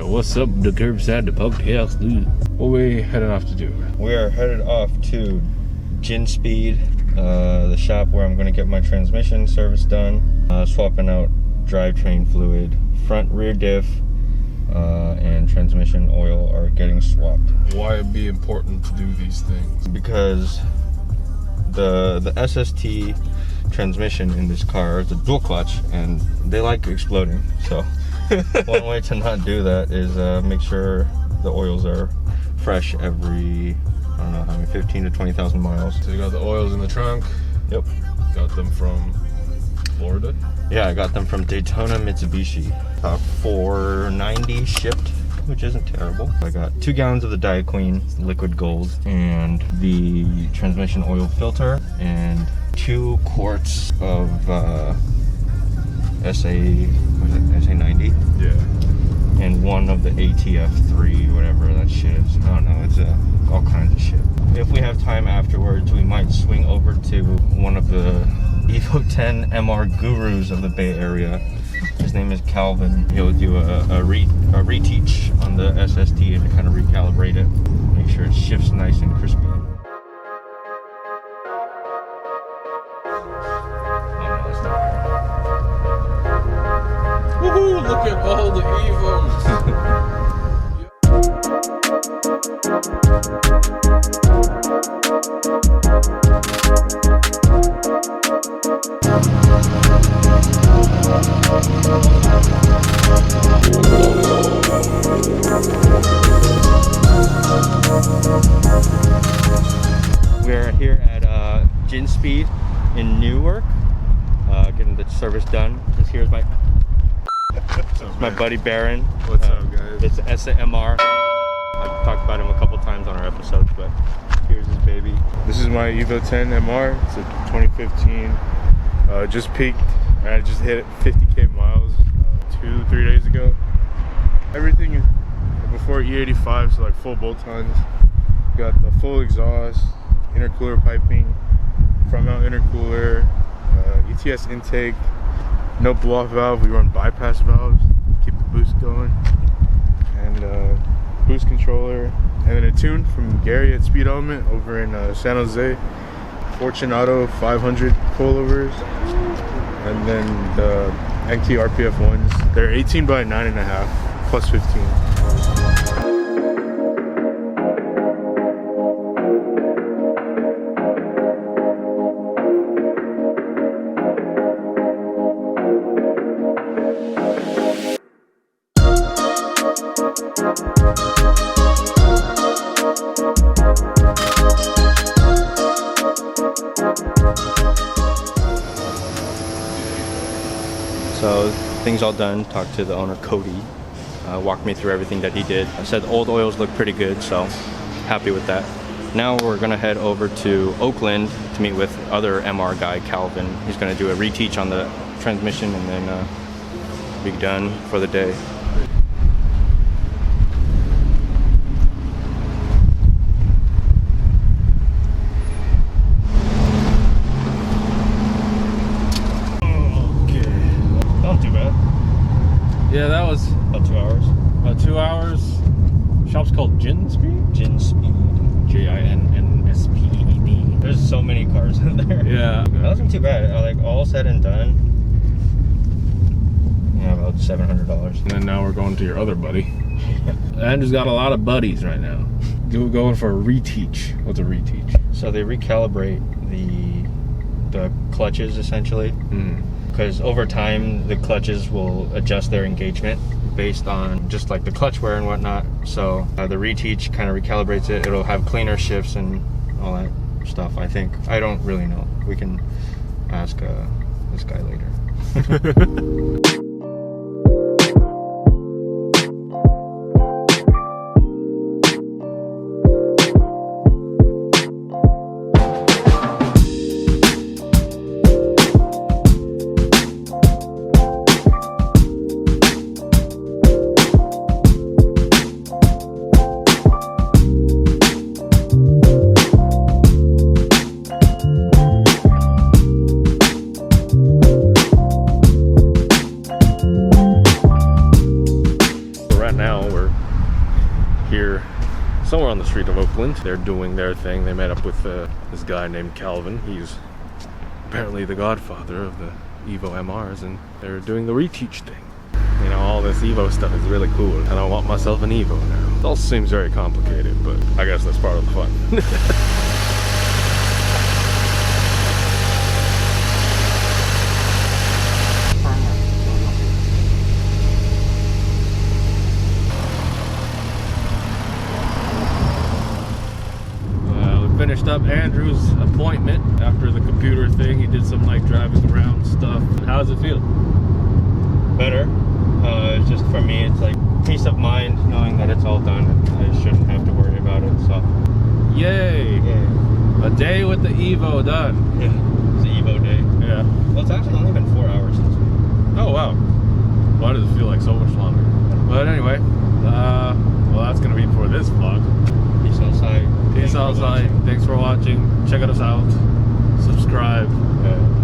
What's up, the Curbside, the podcast, dude? What are we heading off to do? We are headed off to Ginspeed, the shop where I'm going to get my transmission service done, swapping out drivetrain fluid, front rear diff, and transmission oil are getting swapped. Why it be important to do these things? Because the SST transmission in this car is a dual clutch and they like exploding. So one way to not do that is make sure the oils are fresh every, I don't know how many, 15 to 20,000 miles. So you got the oils in the trunk? Yep. Got them from Florida? Yeah, I got them from Daytona Mitsubishi. About $4.90 shipped, which isn't terrible. I got 2 gallons of the Queen liquid gold and the transmission oil filter and 2 quarts of SA90. Yeah. And 1 of the ATF3, whatever that shit is. I don't know, it's all kinds of shit. If we have time afterwards, we might swing over to one of the Evo 10 MR gurus of the Bay Area. His name is Calvin. He'll do a reteach on the SST and to kind of recalibrate it. Make sure it shifts nice and crispy. Woohoo! Look at all the Evos! We're here at Ginspeed in Newark, getting the service done. Here's my buddy Baron. What's up, guys? It's SMR. I've talked about him a couple times on our episodes, but here's his baby. This is my Evo 10 MR. It's a 2015. Just peaked. I just hit 50k miles 2-3 days ago. Everything is before E85, so like full bolt-ons. Got the full exhaust, intercooler piping, front mount intercooler, ETS intake, no blow-off valve. We run bypass valves, keep the boost going, and boost controller, and then a tune from Gary at Speed Element over in San Jose. Fortunato 500 coilovers, and then the NT RPF ones. They're 18 by 9.5 plus 15. So things all done. Talked to the owner Cody. Walked me through everything that he did. I said the old oils look pretty good, so happy with that. Now we're gonna head over to Oakland to meet with other MR guy Calvin. He's gonna do a reteach on the transmission and then be done for the day. Yeah, that was About 2 hours. about 2 hours. Shop's called Ginspeed? Ginspeed. Ginspeed. There's so many cars in there. Yeah. That wasn't too bad. Like all said and done, yeah, about $700. And then now we're going to your other buddy. Andrew's got a lot of buddies right now. Going for a reteach. What's a reteach? So they recalibrate the clutches essentially. Because over time the clutches will adjust their engagement based on just like the clutch wear and whatnot. So the reteach kind of recalibrates it. It'll have cleaner shifts and all that stuff, I think. I don't really know. We can ask this guy later. right now we're here somewhere on the street of Oakland. They're doing their thing. They met up with this guy named Calvin. He's apparently the godfather of the Evo MRs, and they're doing the reteach thing. You know, all this Evo stuff is really cool, and I want myself an Evo now. It all seems very complicated, but I guess that's part of the fun. Finished up Andrew's appointment after the computer thing. He did some like driving around stuff. How does it feel? Better. It's just for me, it's like peace of mind knowing that it's all done. I shouldn't have to worry about it. So, yay! Yeah. A day with the Evo done. Yeah, it's the Evo day. Yeah. Well, it's actually only been 4 hours since. Oh wow. Why does it feel like so much longer? But anyway, well, that's gonna be for this vlog. Peace outside. Peace outside. Thanks for watching. Check us out. Subscribe. Yeah.